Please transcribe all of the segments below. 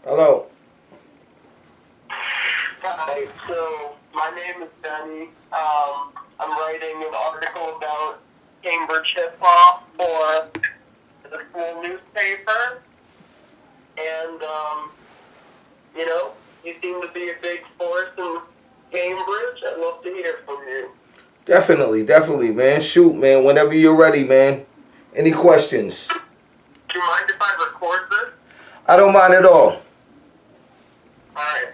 Hello. Hi, so my name is Benny. I'm writing an article about Cambridge hip hop for the school newspaper, and you seem to be a big force in Cambridge. I'd love to hear from you. Definitely, man. Shoot, man. Whenever you're ready, man. Any questions? Do you mind if I record this? I don't mind at all. Alright.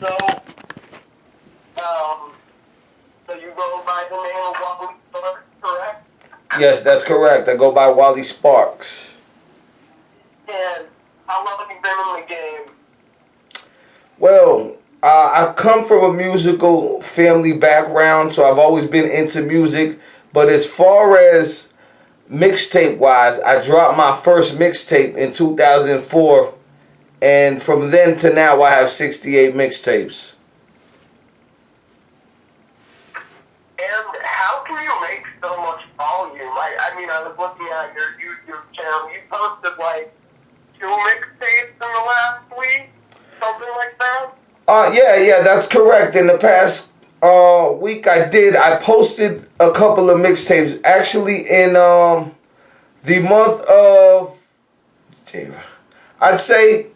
So, so you go by the name of Wally, correct? Yes, that's correct. I go by Wally Sparks. And how long have you been in the game? Well, I come from a musical family background, so I've always been into music. But as far as mixtape wise, I dropped my first mixtape in 2004, and from then to now, I have 68 mixtapes. And how can you make so much volume? I mean, I was looking at your YouTube channel. You posted like 2 mixtapes in the last week, something like that. Yeah, that's correct. In the past week, I posted a couple of mixtapes. Actually, in the month of, I'd say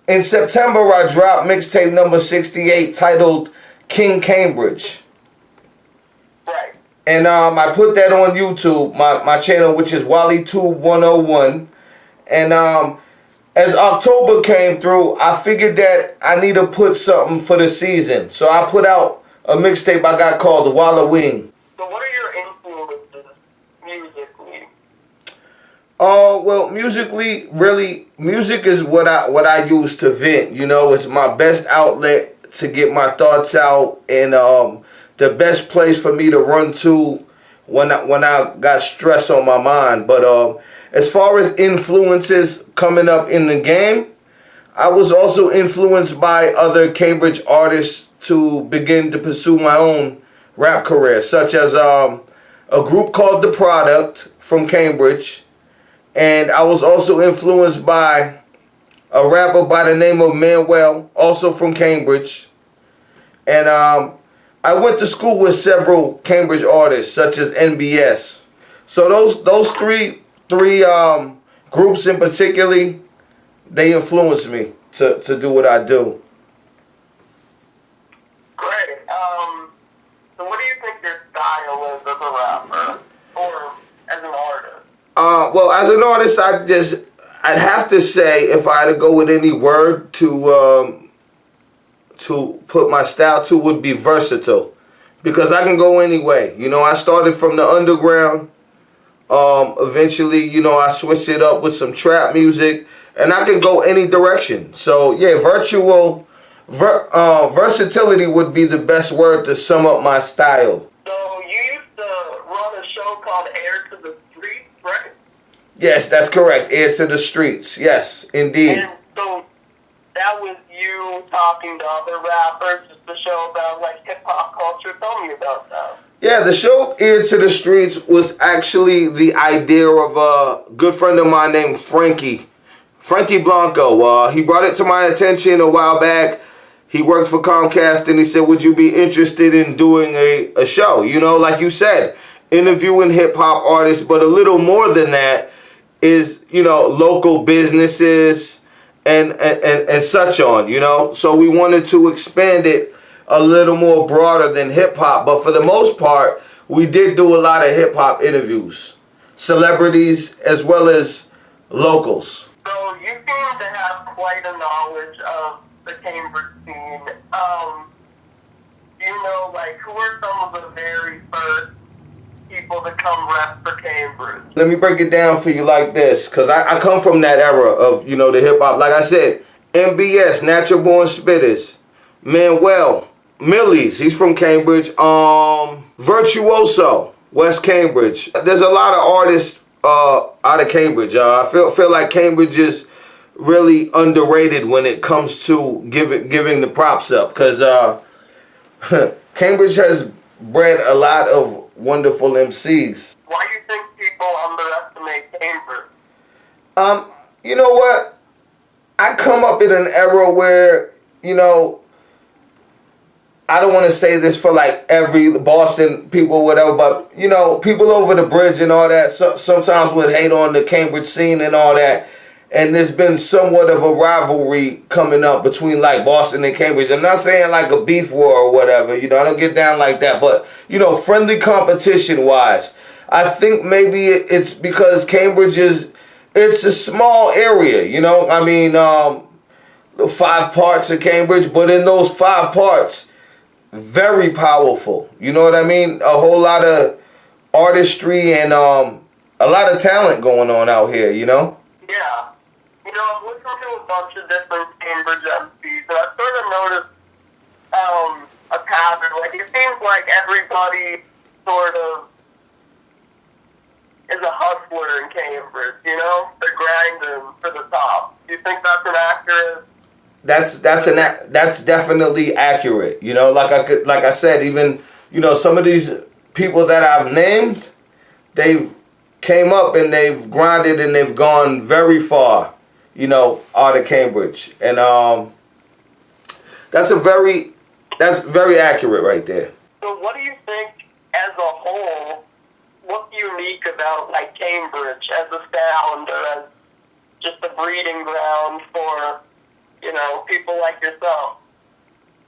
in September, I dropped mixtape number 68 titled King Cambridge. Right. And I put that on YouTube, my channel, which is Wally2101. And as October came through, I figured that I need to put something for the season. So I put out a mixtape I got called Walloween. So what are your influences musically? Well, musically, really, music is what I use to vent. You know, it's my best outlet to get my thoughts out, and the best place for me to run to when I got stress on my mind. But as far as influences coming up in the game, I was also influenced by other Cambridge artists to begin to pursue my own rap career, such as a group called The Product from Cambridge. And I was also influenced by a rapper by the name of Manuel, also from Cambridge. And I went to school with several Cambridge artists, such as NBS. So those three groups in particularly, they influenced me to do what I do. Great. So what do you think your style is as a rapper or as an artist? Well, as an artist, I'd have to say, if I had to go with any word to put my style to, would be versatile, because I can go any way. You know, I started from the underground. Eventually, you know, I switched it up with some trap music, and I can go any direction. So yeah, versatility would be the best word to sum up my style. So you used to run a show called Air to the Streets, right? Yes, that's correct. Air to the Streets. Yes, indeed. And so that was you talking to other rappers, just a show about like hip hop culture. Tell me about that. Yeah, the show Ear to the Streets was actually the idea of a good friend of mine named Frankie Blanco. He brought it to my attention a while back. He worked for Comcast, and he said, would you be interested in doing a show? You know, like you said, interviewing hip-hop artists, but a little more than that is, you know, local businesses and such on, you know. So we wanted to expand it a little more broader than hip-hop, but for the most part, we did do a lot of hip-hop interviews. Celebrities as well as locals. So you seem to have quite a knowledge of the Cambridge scene. Do you know, like, who are some of the very first people to come rep for Cambridge? Let me break it down for you like this, because I come from that era of, you know, the hip-hop. Like I said, MBS, Natural Born Spitters, Manuel, Millie's, he's from Cambridge, Virtuoso, West Cambridge. There's a lot of artists out of Cambridge. I feel like Cambridge is really underrated when it comes to giving the props up, because Cambridge has bred a lot of wonderful MCs. Why do you think people underestimate Cambridge? you know what? I come up in an era where, you know, I don't want to say this for like every Boston people, whatever, but you know, people over the bridge and all that sometimes would hate on the Cambridge scene and all that. And there's been somewhat of a rivalry coming up between like Boston and Cambridge. I'm not saying like a beef war or whatever, you know, I don't get down like that, but you know, friendly competition wise, I think maybe it's because Cambridge it's a small area, you know. I mean, the 5 parts of Cambridge, but in those 5 parts, very powerful. You know what I mean? A whole lot of artistry and a lot of talent going on out here, you know? Yeah. You know, I've listened to a bunch of different Cambridge MCs, and I sort of noticed a pattern. Like, it seems like everybody sort of is a hustler in Cambridge, you know? They're grinding for the top. Do you think that's an accurate? That's definitely accurate. You know, like I said, even, you know, some of these people that I've named, they've came up and they've grinded and they've gone very far, you know, out of Cambridge. And that's very accurate right there. So what do you think as a whole, what's unique about like Cambridge as a sound or as just a breeding ground for, you know, people like yourself?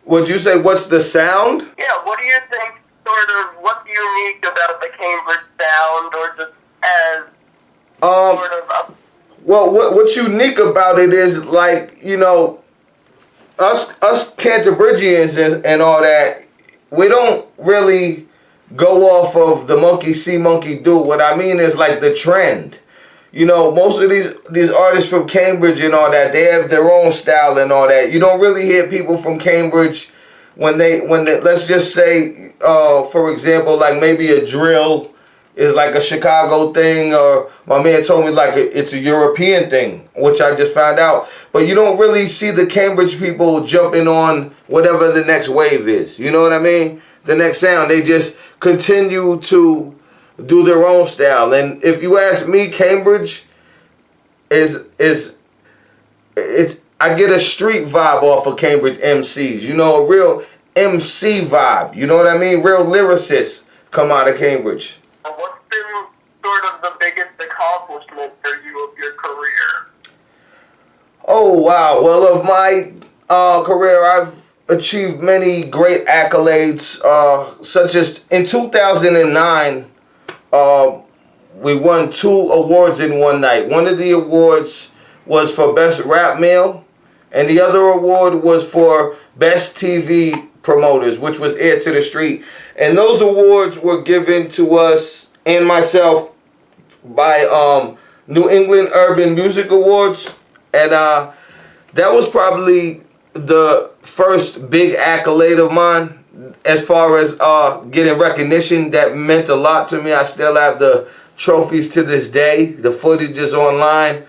Would you say what's the sound? Yeah, what do you think sort of, what's unique about the Cambridge sound or just as sort of a... Well, what's unique about it is, like, you know, us Canterbridgians and all that, we don't really go off of the monkey see, monkey do. What I mean is like the trend. You know, most of these artists from Cambridge and all that, they have their own style and all that. You don't really hear people from Cambridge when they let's just say, for example, like maybe a drill is like a Chicago thing, or my man told me like it's a European thing, which I just found out. But you don't really see the Cambridge people jumping on whatever the next wave is. You know what I mean? The next sound. They just continue to do their own style. And if you ask me, Cambridge it's I get a street vibe off of Cambridge MCs. You know, a real MC vibe. You know what I mean? Real lyricists come out of Cambridge. What's been sort of the biggest accomplishment for you of your career? Oh, wow. Well, of my career, I've achieved many great accolades, such as in 2009, we won 2 awards in one night. One of the awards was for Best Rap Male, and the other award was for Best TV Promoters, which was Air to the Street. And those awards were given to us and myself by New England Urban Music Awards. And that was probably the first big accolade of mine as far as getting recognition. That meant a lot to me. I still have the trophies to this day. The footage is online.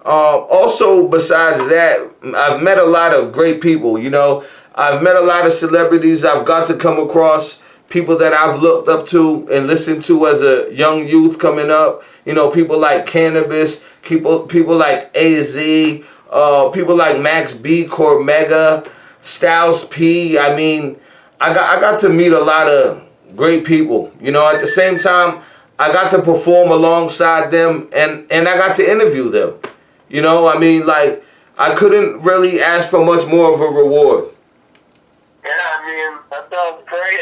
Also, besides that, I've met a lot of great people, you know. I've met a lot of celebrities. I've got to come across people that I've looked up to and listened to as a young youth coming up. You know, people like Cannabis, people like AZ, people like Max B, Cormega, Styles P. I mean, I got to meet a lot of great people. You know, at the same time, I got to perform alongside them and I got to interview them. You know, I mean, like, I couldn't really ask for much more of a reward. Yeah, I mean, that sounds great.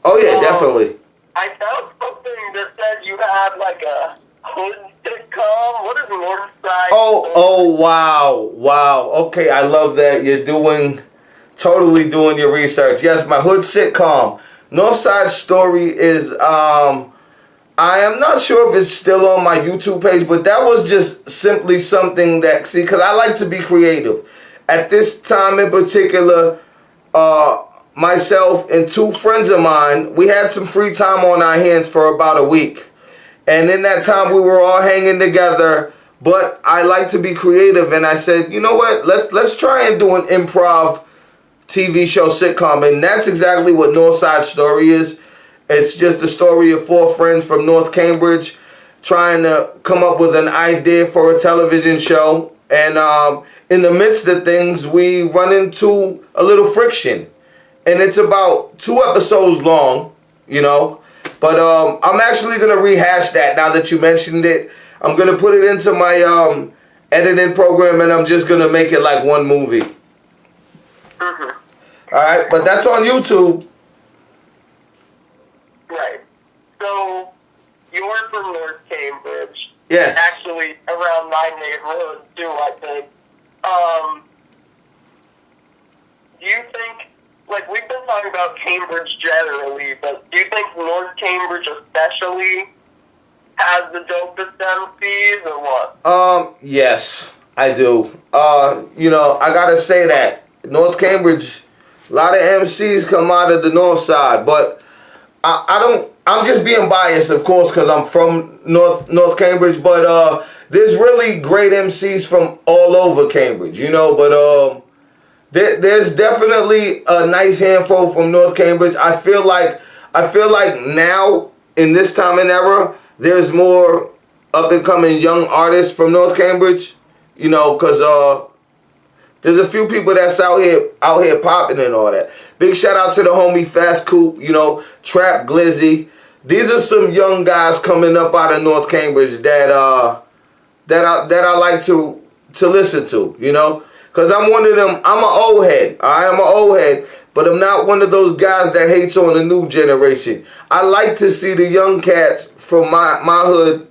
Oh, yeah, definitely. I found something that said you had, like, a hood sitcom. What is Northside? Oh, wow. Okay, I love that. You're totally doing your research. Yes, my hood sitcom. Northside Story is, I am not sure if it's still on my YouTube page, but that was just simply something that, see, because I like to be creative. At this time in particular, myself and 2 friends of mine, we had some free time on our hands for about a week. And in that time, we were all hanging together, but I like to be creative. And I said, you know what, let's try and do an improv TV show sitcom. And that's exactly what Northside Story is. It's just the story of 4 friends from North Cambridge trying to come up with an idea for a television show. And in the midst of things, we run into a little friction. And it's about 2 episodes long, you know. But I'm actually going to rehash that now that you mentioned it. I'm going to put it into my editing program, and I'm just going to make it like one movie. Mm-hmm. All right, but that's on YouTube. Right. So, you were from North Cambridge. Yes. Actually, around 9-8 Road, too, I think. Do you think, like, we've been talking about Cambridge generally, but do you think North Cambridge especially has the dopest MCs, or what? Yes, I do. You know, I gotta say that North Cambridge, a lot of MCs come out of the north side, but I don't. I'm just being biased, of course, because I'm from North Cambridge. But there's really great MCs from all over Cambridge, you know. But there's definitely a nice handful from North Cambridge. I feel like now in this time and era, there's more up and coming young artists from North Cambridge, you know, because there's a few people that's out here popping and all that. Big shout out to the homie Fast Coop, you know, Trap Glizzy. These are some young guys coming up out of North Cambridge that I like to listen to, you know, because I'm one of them. I'm an old head. I am an old head, but I'm not one of those guys that hates on the new generation. I like to see the young cats from my hood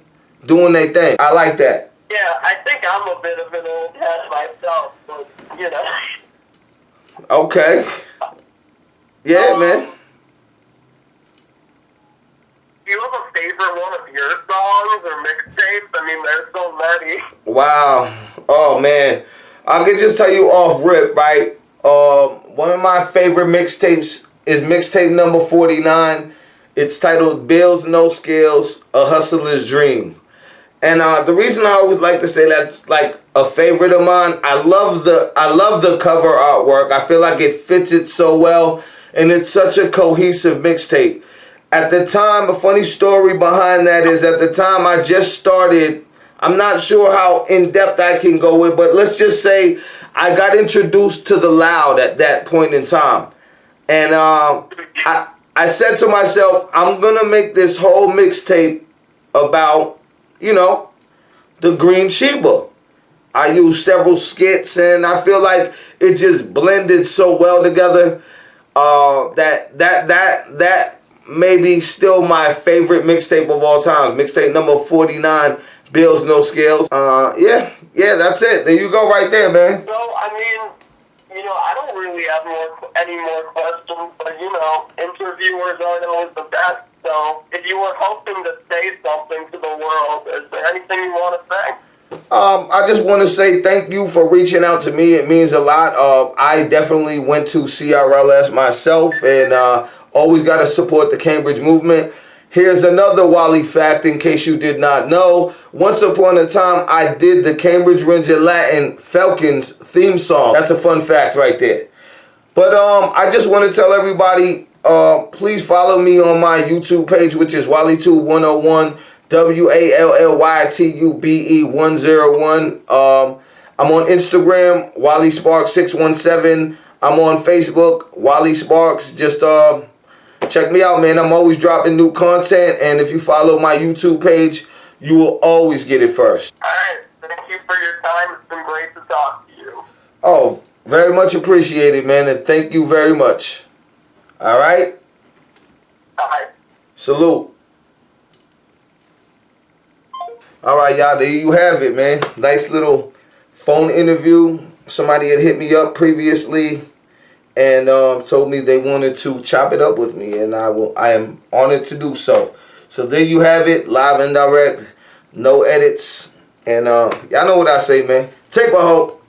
doing their thing. I like that. Yeah, I think I'm a bit of an old head myself, but, you know. Okay. Yeah, man. Do you have a favorite one of your songs or mixtapes? I mean, there's so many. Wow. Oh, man. I can just tell you off rip, right? One of my favorite mixtapes is mixtape number 49. It's titled Bills No Scales, A Hustler's Dream. And the reason I always like to say that's like a favorite of mine, I love the cover artwork. I feel like it fits it so well, and it's such a cohesive mixtape. At the time, a funny story behind that is at the time I just started, I'm not sure how in-depth I can go with, but let's just say I got introduced to the Loud at that point in time. And I said to myself, I'm going to make this whole mixtape about, you know, the Green Sheba. I used several skits, and I feel like it just blended so well together that may be still my favorite mixtape of all time. Mixtape number 49, Bills No Scales. Yeah, that's it. There you go right there, man. So, I mean, you know, I don't really have any more questions, but, you know, interviewers aren't always the best. So, if you were hoping to say something to the world, is there anything you want to say? I just want to say thank you for reaching out to me. It means a lot. I definitely went to CRLS myself, and always got to support the Cambridge movement. Here's another Wally fact in case you did not know. Once upon a time, I did the Cambridge Ranger Latin Falcons theme song. That's a fun fact right there. But I just want to tell everybody, please follow me on my YouTube page, which is Wally2101, WALLYTUBE101. I'm on Instagram, Wally Sparks 617. I'm on Facebook, Wally Sparks. Just check me out, man. I'm always dropping new content, and if you follow my YouTube page, you will always get it first. All right. Thank you for your time. It's been great to talk to you. Oh, very much appreciated, man, and thank you very much. All right? Bye. Salute. All right, y'all, there you have it, man. Nice little phone interview. Somebody had hit me up previously and told me they wanted to chop it up with me, and I am honored to do so. So there you have it, live and direct, no edits, and y'all know what I say, man. Take a hope.